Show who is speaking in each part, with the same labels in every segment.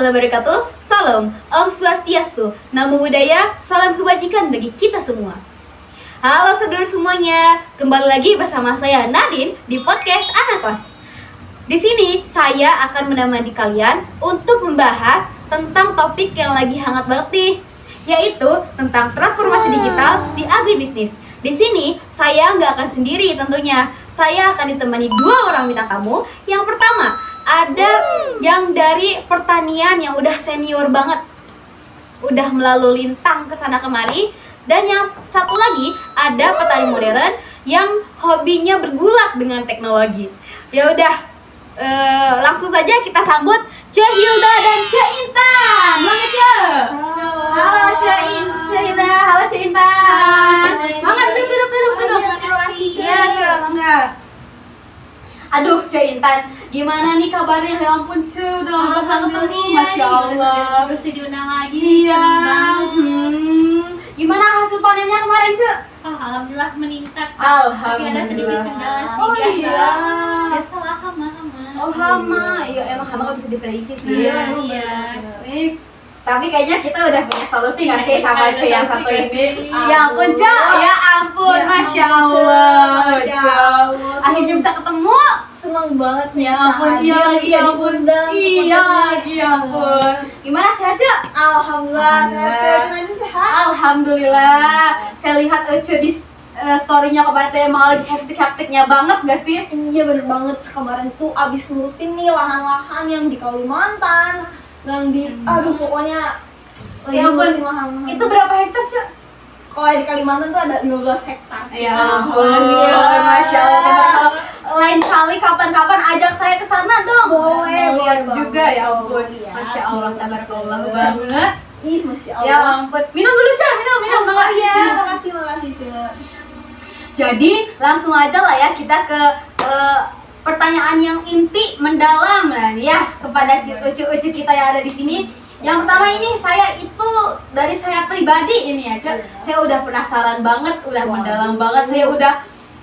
Speaker 1: warahmatullahi wabarakatuh. Salam, Om Swastiastu, Namo Buddhaya, salam kebajikan bagi kita semua. Halo sedulur semuanya, kembali lagi bersama saya Nadine di podcast Anak Kos. Di sini saya akan menemani kalian untuk membahas tentang topik yang lagi hangat banget nih, yaitu tentang transformasi digital di agribisnis. Di sini saya nggak akan sendiri tentunya, saya akan ditemani dua orang bintang tamu. Yang pertama ada yang dari pertanian yang udah senior banget, udah melalui lintang kesana kemari. Dan yang satu lagi ada petani modern yang hobinya bergulat dengan teknologi. Ya udah, langsung saja kita sambut Ce Hilda dan Ce Intan. Semangat Ce. Halo Ce Hilda, halo Ce Intan. Semangat, duduk.
Speaker 2: Terima kasih Ce.
Speaker 1: Ya Ce, bangga. Aduh Ce Intan, gimana nih kabarnya? Ya ampun Ce, udah lama banget ketemu. Masya Allah.
Speaker 2: Terus diundang lagi.
Speaker 1: Iya. Gimana hasil panennya kemarin Ce?
Speaker 2: Alhamdulillah meningkat.
Speaker 1: Alhamdulillah.
Speaker 2: Tapi ada sedikit kendala sih,
Speaker 1: Oh,
Speaker 2: biasa.
Speaker 1: iya.
Speaker 2: Biasalah hama.
Speaker 1: Oh hama, iya emang hama gak bisa diprediksi sih.
Speaker 2: Iya.
Speaker 1: Nih, tapi kayaknya kita udah punya solusi nggak sih sama
Speaker 2: Ada
Speaker 1: Ce yang
Speaker 2: solusi
Speaker 1: satu
Speaker 2: nggak
Speaker 1: ini?
Speaker 2: sih?
Speaker 1: Ya ampun Ce, ya ampun,
Speaker 3: Ya
Speaker 1: Masya
Speaker 3: ampun, Ce.
Speaker 1: Allah,
Speaker 3: Masya
Speaker 1: Ce.
Speaker 3: Allah.
Speaker 1: Akhirnya bisa ketemu.
Speaker 3: Senang banget sih
Speaker 1: Ya
Speaker 3: bisa
Speaker 1: ampun,
Speaker 3: hadir,
Speaker 1: iya,
Speaker 3: bisa
Speaker 1: ya ampun.
Speaker 3: diundang untuk
Speaker 1: Iya,
Speaker 3: podcast.
Speaker 1: ya ampun. Gimana sehat Ce?
Speaker 3: Alhamdulillah sehat
Speaker 1: Alhamdulillah.
Speaker 3: Nadine sehat.
Speaker 1: Alhamdulillah. Saya lihat Ce di story-nya kemarin tuh emang lagi hektik-hektiknya banget gak sih?
Speaker 3: Iya bener banget, kemarin tuh abis ngurusin nih lahan-lahan yang di Kalimantan, yang di aduh pokoknya lagi
Speaker 1: Ya ampun,
Speaker 3: ngurusin lahan-lahan.
Speaker 1: itu berapa hektar Ce?
Speaker 3: Kalau di Kalimantan tuh ada 15 hektar.
Speaker 1: Ya ampun, Masya Allah. Lain kali kapan-kapan ajak saya ke sana dong.
Speaker 3: Boleh,
Speaker 1: Mau lihat
Speaker 3: boleh
Speaker 1: juga
Speaker 3: banget.
Speaker 1: ya ampun.
Speaker 3: Iya,
Speaker 1: Masya Allah,
Speaker 3: boleh,
Speaker 1: tabarakallah
Speaker 3: boleh.
Speaker 1: banget.
Speaker 3: Ih, Masya Allah.
Speaker 1: Ya ampun. Minum dulu Ce, minum.
Speaker 3: Oh iya,
Speaker 1: Makasih.
Speaker 3: makasih Ce.
Speaker 1: Jadi langsung aja lah ya kita ke pertanyaan yang inti mendalam lah ya kepada ucu-ucu kita yang ada di sini. Yang pertama ini dari saya pribadi ini ya, Ce. Saya udah penasaran banget, udah mendalam banget, saya udah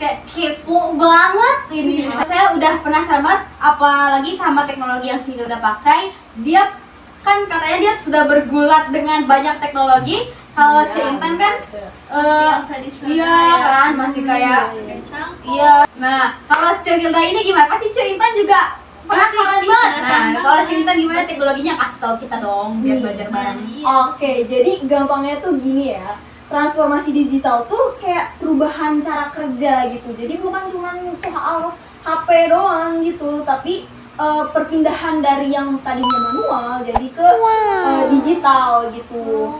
Speaker 1: kayak kepo banget ini. Saya udah penasaran banget, apalagi sama teknologi yang Cik udah pakai. Dia kan katanya dia sudah bergulat dengan banyak teknologi. Kalau Cik Intan kan iya kan masih kayak iya. Nah, kalau Cik Hilda ini gimana? Pasti Cik Intan juga penasaran
Speaker 2: Pasti
Speaker 1: banget.
Speaker 2: penasaran
Speaker 1: Nah,
Speaker 2: banget.
Speaker 1: kalau Cik Intan gimana teknologinya? Kasih tahu kita dong biar belajar bareng.
Speaker 3: Oke, jadi gampangnya tuh gini ya. Transformasi digital tuh kayak perubahan cara kerja gitu. Jadi bukan cuma soal HP doang gitu, tapi perpindahan dari yang tadinya manual jadi ke digital gitu.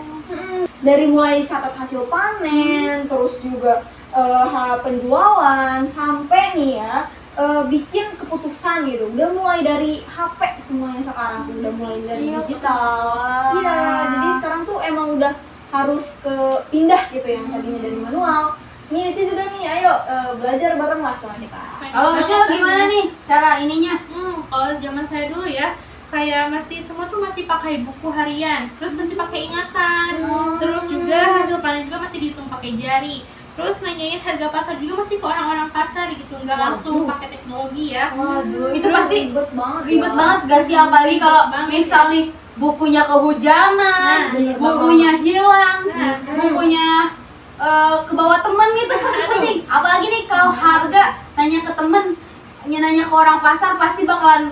Speaker 3: Dari mulai catat hasil panen, terus juga penjualan sampai nih ya bikin keputusan gitu. Udah mulai dari HP semuanya sekarang tuh, udah mulai dari digital. Iya, jadi sekarang tuh emang udah harus ke pindah gitu yang tadinya dari manual. Nih Ci juga nih, ayo belajar bareng lah sama kita.
Speaker 1: Kalau Cik gimana nih cara ininya?
Speaker 2: Kalau zaman saya dulu ya, kayak semua tuh masih pakai buku harian, terus masih pakai ingatan, terus juga hasil panen juga masih dihitung pakai jari. Terus nanyain harga pasar juga masih ke orang-orang pasar gitu, nggak langsung pakai teknologi ya.
Speaker 3: Waduh,
Speaker 1: Itu pasti
Speaker 3: ribet banget.
Speaker 1: Ribet
Speaker 3: ya.
Speaker 1: banget gak sih, apalagi kalau
Speaker 2: Ribet banget,
Speaker 1: misalnya bukunya kehujanan,
Speaker 2: Nah,
Speaker 1: bukunya hilang,
Speaker 2: Nah,
Speaker 1: bukunya ke bawah temen gitu pasti pusing. Apalagi nih kalau harga nanya ke temen, nanya ke orang pasar pasti bakalan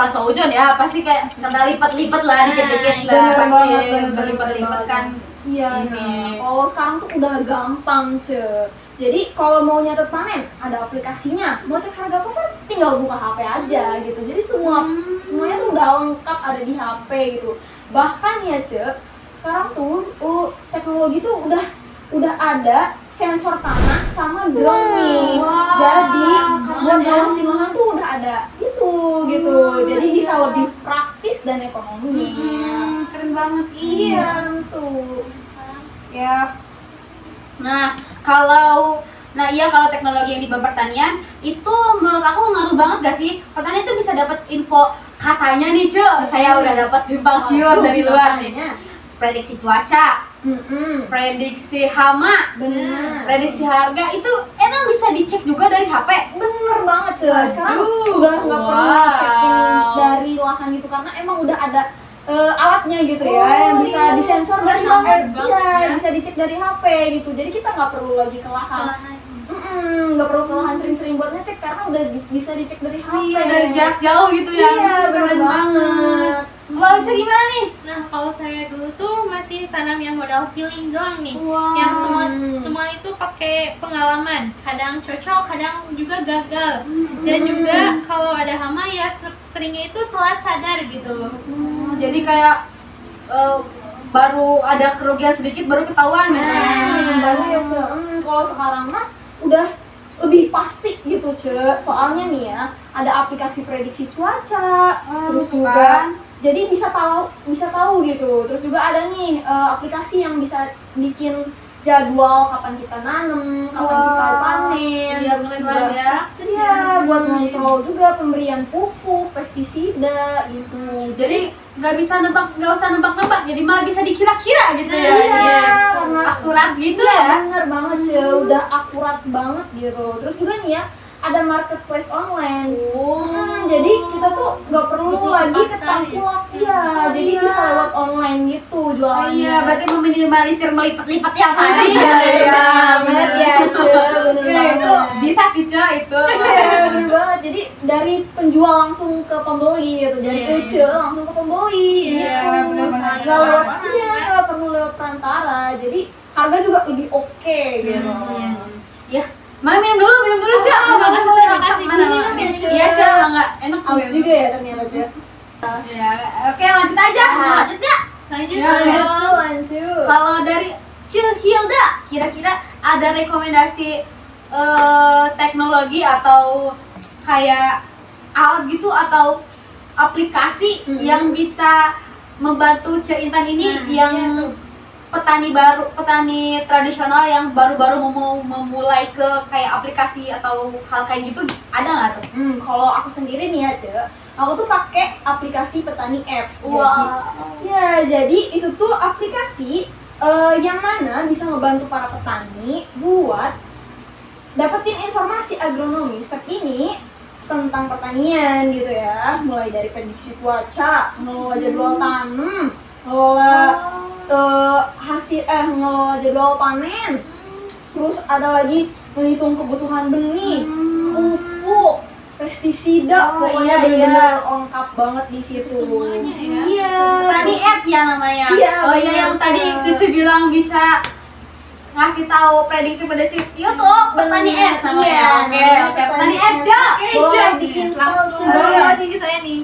Speaker 1: seujon ya, pasti kayak kena lipat-lipat lah dikit-dikit lah,
Speaker 3: bener
Speaker 1: pasti
Speaker 3: banget, bener
Speaker 1: berlipat-lipat kan.
Speaker 3: Iya,
Speaker 1: Ini.
Speaker 3: kalau sekarang tuh udah gampang Ce. Jadi kalau mau nyatet panen ada aplikasinya, mau cek harga pasar tinggal buka HP aja gitu. Jadi semuanya tuh udah lengkap ada di HP gitu. Bahkan ya Ce, sekarang tuh teknologi tuh udah ada sensor tanah sama drone nih.
Speaker 1: Wow,
Speaker 3: Jadi
Speaker 2: keren
Speaker 3: buat
Speaker 2: ya.
Speaker 3: ngawasin lahan tuh udah ada itu gitu. Jadi bisa lebih praktis dan ekonomis.
Speaker 1: Keren banget.
Speaker 3: Iya, tuh.
Speaker 1: Ya. Nah, kalau teknologi yang di bidang pertanian itu menurut aku ngaruh banget gak sih? Pertanian itu bisa dapat info katanya nih, saya udah dapat simpang siur dari luar nih. Prediksi cuaca, prediksi hama,
Speaker 3: Benar.
Speaker 1: prediksi harga itu emang bisa dicek juga dari HP.
Speaker 3: Bener banget Ce. Sekarang
Speaker 1: Aduh,
Speaker 3: udah nggak perlu
Speaker 1: wow.
Speaker 3: cekin dari lahan gitu karena emang udah ada alatnya gitu ya, yang bisa disensor dari HP,
Speaker 2: ya.
Speaker 3: bisa dicek dari HP gitu. Jadi kita nggak perlu lagi kelelahan. Nggak perlu kelelahan sering-sering buat ngecek karena udah bisa dicek dari HP.
Speaker 1: Iya, dari jarak jauh gitu ya.
Speaker 3: Iya, bener banget.
Speaker 1: Kalau Ica gimana nih?
Speaker 2: Nah, kalau saya dulu tuh masih tanam yang modal feeling doang nih.
Speaker 3: Wow.
Speaker 2: Yang semua itu pakai pengalaman. Kadang cocok, kadang juga gagal. Dan juga kalau ada hama ya seringnya itu telat sadar gitu.
Speaker 1: Jadi kayak baru ada kerugian sedikit baru ketahuan gitu.
Speaker 3: Baru ya, Ce. Kalau sekarang mah udah lebih pasti gitu, Ce. Soalnya nih ya, ada aplikasi prediksi cuaca, terus juga jadi bisa tahu gitu. Terus juga ada nih aplikasi yang bisa bikin jadwal kapan kita nanam, kapan kita panen,
Speaker 1: Iya,
Speaker 3: terus
Speaker 1: bener
Speaker 3: juga
Speaker 1: banget ya.
Speaker 3: iya, buat ngontrol juga pemberian pupuk, pestisida gitu.
Speaker 1: Jadi nggak usah nebak-nebak, jadi malah bisa dikira-kira gitu ya.
Speaker 3: Iya, karena
Speaker 1: akurat gitu
Speaker 3: iya,
Speaker 1: ya.
Speaker 3: bener banget, Ce. Udah akurat banget gitu. Terus juga nih ya, ada marketplace online. Jadi kita tuh nggak perlu
Speaker 2: Nggak perlu
Speaker 3: lagi ke
Speaker 2: pasar,
Speaker 3: tangkuak, iya. Jadi bisa lewat online gitu jualannya.
Speaker 1: Iya, berarti meminimalisir melipat-lipat yang tadi.
Speaker 3: Iya, banget ya, Ce. Bener
Speaker 1: Iya, itu
Speaker 3: banget.
Speaker 1: bisa sih, Ce, itu.
Speaker 3: Iya, bener banget. Jadi dari penjual langsung ke pembeli gitu, dari
Speaker 2: Iya,
Speaker 3: Ece langsung ke pembeli
Speaker 1: Iya,
Speaker 3: gitu.
Speaker 1: bener-bener.
Speaker 3: Nggak lewat,
Speaker 2: Orang,
Speaker 3: iya,
Speaker 2: kan?
Speaker 3: nggak perlu lewat perantara. Jadi harga juga lebih oke gitu.
Speaker 2: Iya.
Speaker 1: Ya, minum dulu, Ce.
Speaker 2: terima kasih.
Speaker 1: Mana?
Speaker 3: Minum ya, Ce.
Speaker 1: Iya, Ce, enggak enak.
Speaker 3: Aus juga ya ternyata, Ce.
Speaker 1: Ya, oke, lanjut aja. Mau lanjut nggak?
Speaker 2: Lanjut
Speaker 1: Ya,
Speaker 2: dong.
Speaker 3: Lanjut, lanjut.
Speaker 1: Kalau dari Hilda, kira-kira ada rekomendasi teknologi atau kayak alat gitu atau aplikasi yang bisa membantu Intan ini yang petani tradisional yang baru-baru mau memulai ke kayak aplikasi atau hal kayak gitu, ada nggak tuh?
Speaker 3: Kalau aku sendiri nih ya, Ce, aku tuh pakai aplikasi petani apps.
Speaker 1: Wah.
Speaker 3: Jadi itu tuh aplikasi yang mana bisa ngebantu para petani buat dapetin informasi agronomis terkini tentang pertanian gitu ya, mulai dari prediksi cuaca, ngelola jadwal tanam, ngelola jadwal panen, terus ada lagi menghitung kebutuhan benih, pupuk, pestisida, pokoknya
Speaker 1: iya,
Speaker 3: benar-benar lengkap banget di situ.
Speaker 2: Semuanya ya.
Speaker 3: Iya.
Speaker 1: Petani
Speaker 3: terus-
Speaker 1: app ya namanya.
Speaker 3: Iya,
Speaker 1: Oh iya,
Speaker 3: benar,
Speaker 1: yang tadi
Speaker 3: Ce.
Speaker 1: Cucu bilang bisa ngasih tahu prediksi YouTube petani
Speaker 3: Benar,
Speaker 1: apps namanya.
Speaker 3: iya.
Speaker 1: Oke, petani apps ya.
Speaker 3: Boleh bikin
Speaker 2: Langsung
Speaker 3: sales.
Speaker 2: download nih saya nih.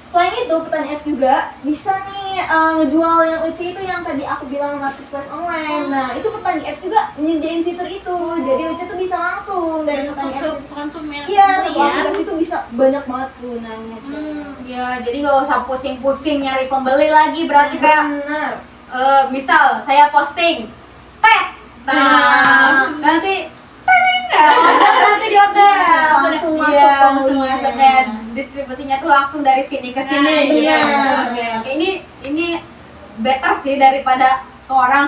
Speaker 3: Selain itu, petani apps juga bisa nih ngejual yang Uci itu yang tadi aku bilang marketplace online. Nah, itu petani apps juga nyediain fitur itu. Jadi Uci tuh bisa langsung dari
Speaker 2: Langsung
Speaker 3: petani
Speaker 2: ke
Speaker 3: apps.
Speaker 2: konsumen
Speaker 3: Iya,
Speaker 2: beli
Speaker 3: satu
Speaker 2: ya.
Speaker 3: aplikasi itu bisa banyak banget gunanya, Ce.
Speaker 1: Ya, jadi nggak usah pusing-pusing nyari pembeli lagi. Berarti kayak
Speaker 3: Benar.
Speaker 1: misal saya posting tet. Nah, nanti nanti di order
Speaker 3: Langsung masuk
Speaker 1: iya, langsung
Speaker 3: pembelinya.
Speaker 1: masuk kayak distribusinya tuh langsung dari sini ke sini
Speaker 2: Nah,
Speaker 1: gitu.
Speaker 3: iya.
Speaker 1: Oke, ini better sih daripada ke orang.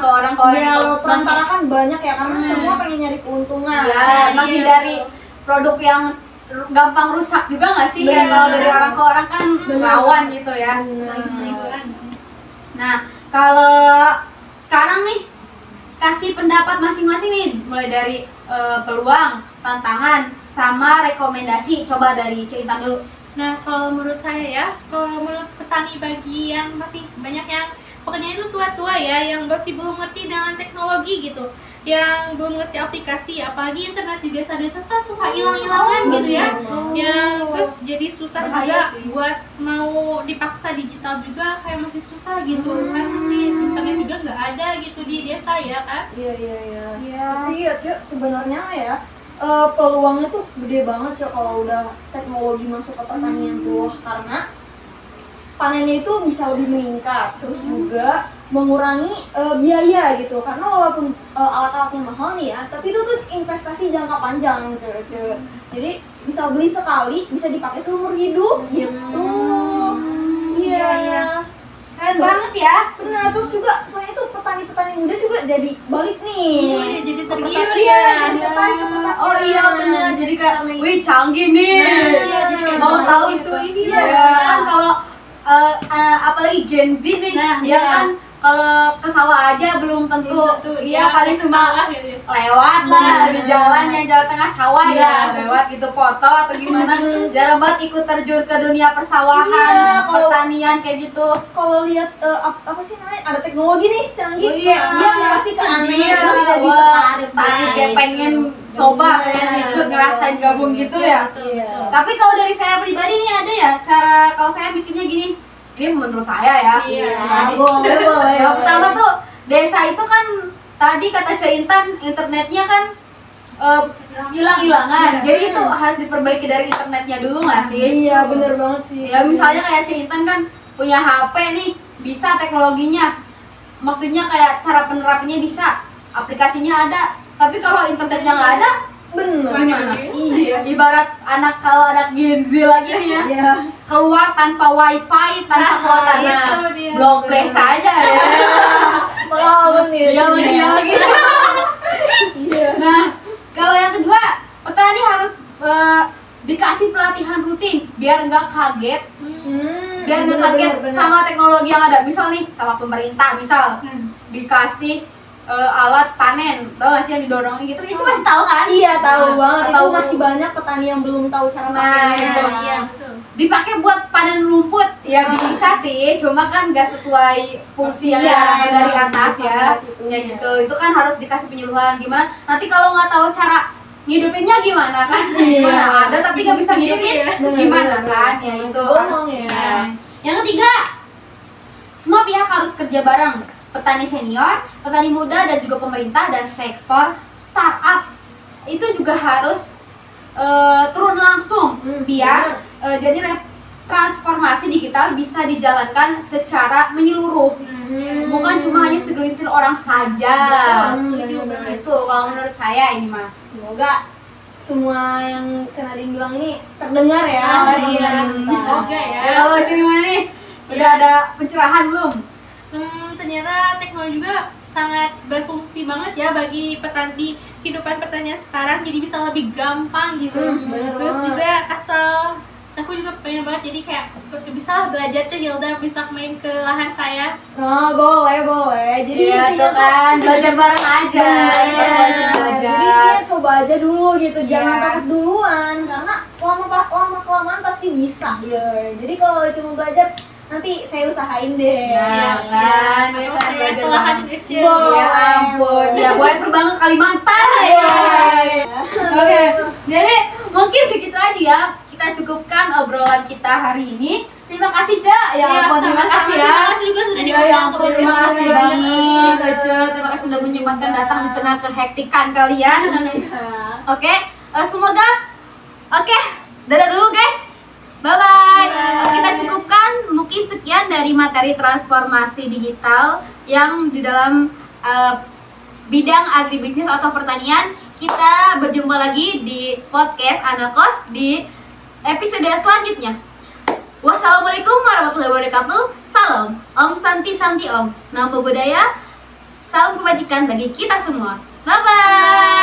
Speaker 3: Iya, lewat perantara kan banyak ya, karena semua pengen nyari keuntungan.
Speaker 1: Ya, makin
Speaker 2: iya,
Speaker 1: dari produk yang gampang rusak juga nggak sih? Kayak
Speaker 3: Benar.
Speaker 1: kalau dari orang ke orang kan rawan gitu ya.
Speaker 3: Benar.
Speaker 1: Nah, kalau sekarang nih kasih pendapat masing-masing nih, mulai dari peluang, tantangan, sama rekomendasi. Coba dari Intan dulu.
Speaker 2: Nah, kalau menurut saya ya, kalau menurut petani bagi yang masih banyak yang pekerjaan itu tua-tua ya, yang masih belum ngerti dengan teknologi gitu, yang belum ngerti aplikasi, apalagi internet di desa-desa kan suka hilang-hilangan gitu ya, yang terus jadi susah
Speaker 1: Bahaya
Speaker 2: juga
Speaker 1: sih.
Speaker 2: buat mau dipaksa digital juga kayak masih susah gitu, kan masih internet juga nggak ada gitu di desa ya kan.
Speaker 3: Iya. Tapi ya, Cek, sebenarnya ya peluangnya tuh gede banget, Cek, kalau udah teknologi masuk ke pertanian tuh, karena panennya itu bisa lebih meningkat, terus juga mengurangi biaya gitu, karena walaupun alat-alatnya mahal nih ya, tapi itu tuh investasi jangka panjang, Cek. Jadi bisa beli sekali, bisa dipakai seumur hidup gitu. Iya.
Speaker 1: Keren banget ya.
Speaker 3: Benar, terus juga selain itu petani-petani muda juga jadi balik nih.
Speaker 2: Oh iya, jadi
Speaker 3: Ke
Speaker 2: tergiur
Speaker 3: petani,
Speaker 2: ya.
Speaker 3: jadi tertarik ke petani.
Speaker 1: Oh iya benar. Jadi kayak, wih canggih nih.
Speaker 3: Nah, iya, jadi kayak
Speaker 1: mau
Speaker 3: mau
Speaker 1: tahu
Speaker 2: gitu,
Speaker 1: gitu.
Speaker 2: ini
Speaker 1: Iya.
Speaker 3: ya.
Speaker 1: Kan kalau apalagi Gen Z nih,
Speaker 2: Nah,
Speaker 1: ya
Speaker 2: iya.
Speaker 1: kan kalau ke sawah aja belum tentu, dia paling cuma
Speaker 2: gitu ya.
Speaker 1: lewat lah di jalan yang jalan tengah sawah ya, lewat gitu foto atau gimana. Jarang banget ikut terjun ke dunia persawahan,
Speaker 3: Iya, kalau-
Speaker 1: pertanian kayak gitu.
Speaker 3: Kalau lihat apa sih namanya, ada teknologi nih canggih,
Speaker 1: Oh, iya.
Speaker 3: dia pasti keaneh
Speaker 1: Iya,
Speaker 3: terus jadi
Speaker 1: wah,
Speaker 3: tertarik
Speaker 1: tertarik kayak
Speaker 3: gitu.
Speaker 1: pengen coba
Speaker 3: Iya,
Speaker 1: kayak ikut
Speaker 3: bener.
Speaker 1: ngerasain gabung gitu ya.
Speaker 3: Iya.
Speaker 1: Tapi kalau dari saya pribadi nih ada ya cara, kalau saya bikinnya gini. Ini menurut saya ya.
Speaker 2: Iya.
Speaker 3: Nah, boleh boleh.
Speaker 1: Yang
Speaker 3: boleh.
Speaker 1: pertama tuh desa itu kan tadi kata Cak Intan internetnya kan hilang-hilangan.
Speaker 2: Iya.
Speaker 1: Jadi itu harus diperbaiki dari internetnya dulu nggak sih?
Speaker 3: Iya bener banget sih.
Speaker 1: Ya misalnya kayak Cak Intan kan punya HP nih, bisa teknologinya. Maksudnya kayak cara penerapannya bisa, aplikasinya ada. Tapi kalau internetnya nggak ada,
Speaker 3: bener.
Speaker 1: gimana?
Speaker 3: Iya.
Speaker 1: Ibarat kalau anak Gen Z lagi nih ya,
Speaker 3: Iya.
Speaker 1: keluar tanpa wifi, tanpa kuota,
Speaker 2: itu dia.
Speaker 1: blog play saja ya.
Speaker 3: Pengalaman nih.
Speaker 1: Iya lagi.
Speaker 3: Iya.
Speaker 1: Nah, kalau yang kedua, petani harus dikasih pelatihan rutin biar nggak kaget, biar nggak kaget sama teknologi yang ada. Misal nih, sama pemerintah, misal dikasih alat panen, tau gak sih yang didorongin gitu? Itu pasti tahu kan?
Speaker 3: Iya tahu
Speaker 1: Nah,
Speaker 3: banget. Itu
Speaker 1: tahu.
Speaker 3: masih banyak petani yang belum tahu cara
Speaker 1: Nah,
Speaker 3: pakainya.
Speaker 1: itu.
Speaker 2: Iya, betul.
Speaker 1: Dipakai buat panen rumput, ya bisa sih, cuma kan nggak sesuai fungsi yang
Speaker 3: Iya,
Speaker 1: diarahkan dari
Speaker 3: emang
Speaker 1: atas ya.
Speaker 3: gitu.
Speaker 1: Ya gitu, itu kan harus dikasih penyuluhan gimana. Nanti kalau nggak tahu cara ngidupinnya gimana kan?
Speaker 3: Iya.
Speaker 1: Mana ada tapi nggak bisa ngidupin,
Speaker 3: Bener,
Speaker 1: gimana
Speaker 3: bener,
Speaker 1: kan?
Speaker 3: bener.
Speaker 1: Ya itu
Speaker 3: Bohong
Speaker 1: harus-
Speaker 3: ya.
Speaker 1: Yang ketiga, semua pihak harus kerja bareng. Petani senior, petani muda, dan juga pemerintah dan sektor startup itu juga harus turun langsung biar jadi transformasi digital bisa dijalankan secara menyeluruh, bukan cuma hanya segelintir orang saja.
Speaker 3: Betul, betul.
Speaker 1: Itu kalau menurut saya ini mah.
Speaker 3: Semoga semua yang Cenadin bilang ini terdengar ya.
Speaker 2: Ah,
Speaker 3: dari
Speaker 2: iya.
Speaker 3: pemerintah.
Speaker 2: Semoga ya.
Speaker 1: Kalau cuma nih udah ada pencerahan belum?
Speaker 2: Ternyata teknologi juga sangat berfungsi banget ya bagi petani, kehidupan pertanian sekarang, jadi bisa lebih gampang gitu.
Speaker 3: Bener
Speaker 2: Terus
Speaker 3: banget.
Speaker 2: juga asal aku juga pengen banget, jadi kayak bisa lah belajar Cak Hilda, bisa main ke lahan saya.
Speaker 3: Oh, boleh boleh. Jadi
Speaker 1: Iya
Speaker 3: intinya
Speaker 1: tuh kan, belajar bareng aja.
Speaker 3: Iya,
Speaker 1: Belajar.
Speaker 3: jadi dia coba aja dulu gitu, jangan
Speaker 1: Iya.
Speaker 3: takut duluan karena lama kelamaan pasti bisa. Ya. Jadi kalau cuma belajar nanti saya usahain deh.
Speaker 1: Nah, kan, ya kan,
Speaker 2: Saya
Speaker 1: belajar
Speaker 2: ke lahan
Speaker 1: bareng.
Speaker 2: kecil.
Speaker 3: Boleh.
Speaker 1: Ya ampun, ya boleh terbang ke Kalimantan ya.
Speaker 3: Iya.
Speaker 1: Oke, jadi mungkin segitu aja ya. Kita cukupkan obrolan kita hari ini. Terima kasih, Cak. Ya
Speaker 2: Iya,
Speaker 1: ampun, terima
Speaker 2: sama-sama.
Speaker 1: kasih ya.
Speaker 2: Terima kasih juga sudah
Speaker 1: Iya,
Speaker 2: diundang
Speaker 1: ya
Speaker 2: ke
Speaker 1: ampun,
Speaker 2: podcast
Speaker 1: terima kasih
Speaker 2: saya.
Speaker 1: banget, Cak. Terima kasih sudah menyempatkan datang di tengah kehektikan kalian. Oke, semoga oke, dadah dulu guys. Bye bye. Kita cukupkan mungkin sekian dari materi transformasi digital yang di dalam bidang agribisnis atau pertanian. Kita berjumpa lagi di podcast Anakos di episode selanjutnya. Wassalamualaikum warahmatullahi wabarakatuh. Salam Om Santi Santi Om. Namo Buddhaya. Salam kebajikan bagi kita semua. Bye bye.